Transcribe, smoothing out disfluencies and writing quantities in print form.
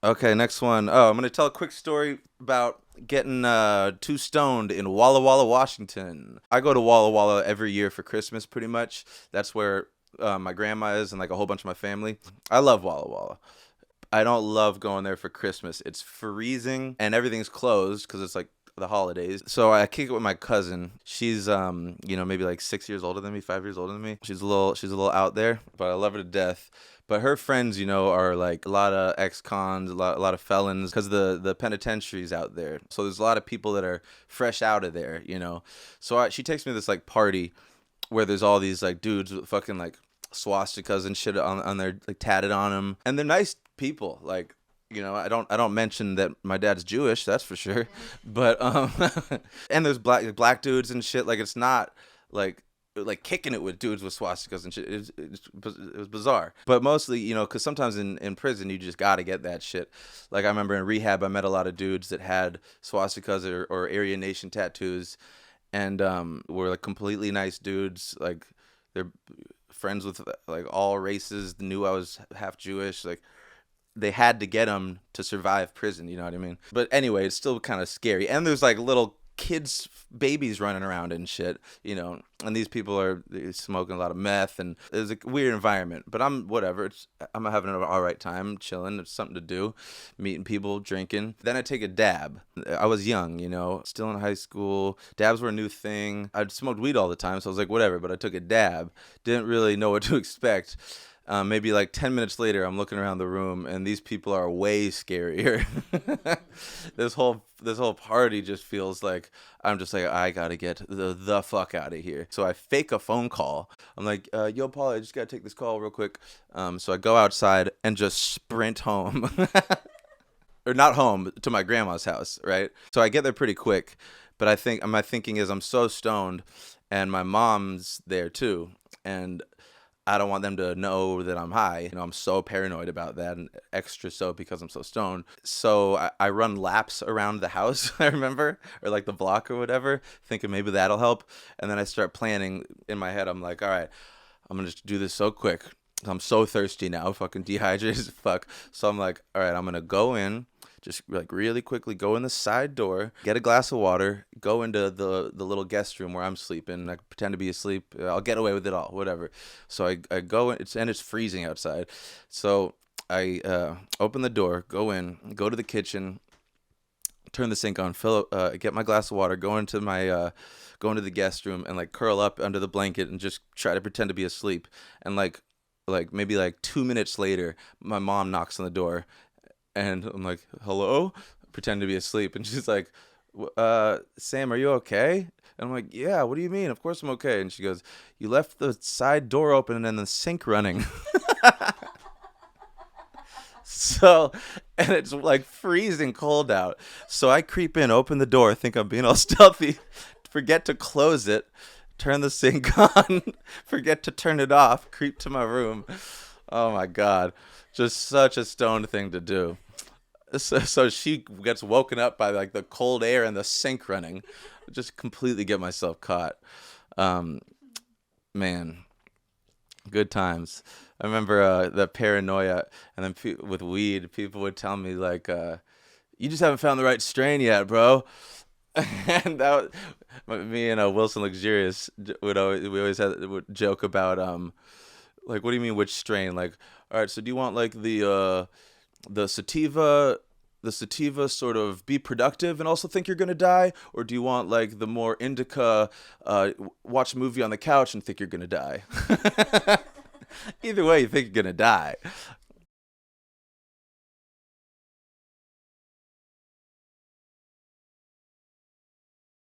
Okay, next one. Oh, I'm gonna tell a quick story about getting too stoned in Walla Walla, Washington. I go to Walla Walla every year for Christmas, pretty much. That's where my grandma is and like a whole bunch of my family. I love Walla Walla. I don't love going there for Christmas. It's freezing and everything's closed because it's like the holidays. So I kick it with my cousin. She's maybe like 6 years older than me, 5 years older than me. She's a little out there, but I love her to death. But her friends, are like a lot of ex-cons, a lot of felons, because the penitentiary's out there. So there's a lot of people that are fresh out of there. So she takes me to this like party where there's all these like dudes with fucking like swastikas and shit on their like tatted on them, and they're nice people. Like, I don't mention that my dad's Jewish, that's for sure, but and there's black dudes and shit. Like, it's not like kicking it with dudes with swastikas and shit. It was bizarre, but mostly, because sometimes in prison you just gotta get that shit. Like, I remember in rehab I met a lot of dudes that had swastikas or Aryan Nation tattoos, and were like completely nice dudes. Like, they're friends with like all races. Knew I was half Jewish. Like, they had to get them to survive prison. You know what I mean? But anyway, it's still kind of scary. And there's like little kids, babies running around and shit. And these people are smoking a lot of meth, and it's a weird environment. But I'm whatever. I'm having an all right time, chilling. It's something to do, meeting people, drinking. Then I take a dab. I was young, still in high school. Dabs were a new thing. I'd smoked weed all the time, so I was like, whatever. But I took a dab. Didn't really know what to expect. Maybe like 10 minutes later, I'm looking around the room, and these people are way scarier. This whole party just feels like I'm just like, I gotta get the fuck out of here. So I fake a phone call. I'm like, yo, Paul, I just gotta take this call real quick. So I go outside and just sprint home. Or not home, to my grandma's house, right? So I get there pretty quick, but I think my thinking is I'm so stoned, and my mom's there too, and I don't want them to know that I'm high. I'm so paranoid about that, and extra so because I'm so stoned. So I run laps around the house, I remember, or like the block or whatever, thinking maybe that'll help. And then I start planning in my head. I'm like, all right, I'm going to just do this so quick. I'm so thirsty now, fucking dehydrated as fuck. So I'm like, all right, I'm going to go in, just like really quickly go in the side door, get a glass of water, go into the little guest room where I'm sleeping. I pretend to be asleep. I'll get away with it all, whatever. So I go in, it's freezing outside. So I open the door, go in, go to the kitchen, turn the sink on, get my glass of water, go into the guest room, and like curl up under the blanket and just try to pretend to be asleep. And like maybe like 2 minutes later, my mom knocks on the door, and I'm like, hello? Pretend to be asleep. And she's like, Sam, are you okay? And I'm like, yeah, what do you mean? Of course I'm okay. And she goes, you left the side door open and then the sink running. So, and it's like freezing cold out. So I creep in, open the door, think I'm being all stealthy, forget to close it, turn the sink on, forget to turn it off, creep to my room. Oh my God. Just such a stoned thing to do. So she gets woken up by like the cold air and the sink running. Just completely get myself caught. Um, Man, good times. I remember the paranoia, and then with weed, people would tell me like, "You just haven't found the right strain yet, bro." And me and Wilson Luxurious we always would joke about like, what do you mean which strain? Like, all right, so do you want like the sativa, sort of be productive and also think you're gonna die, or do you want like the more indica, watch a movie on the couch and think you're gonna die? Either way, you think you're gonna die.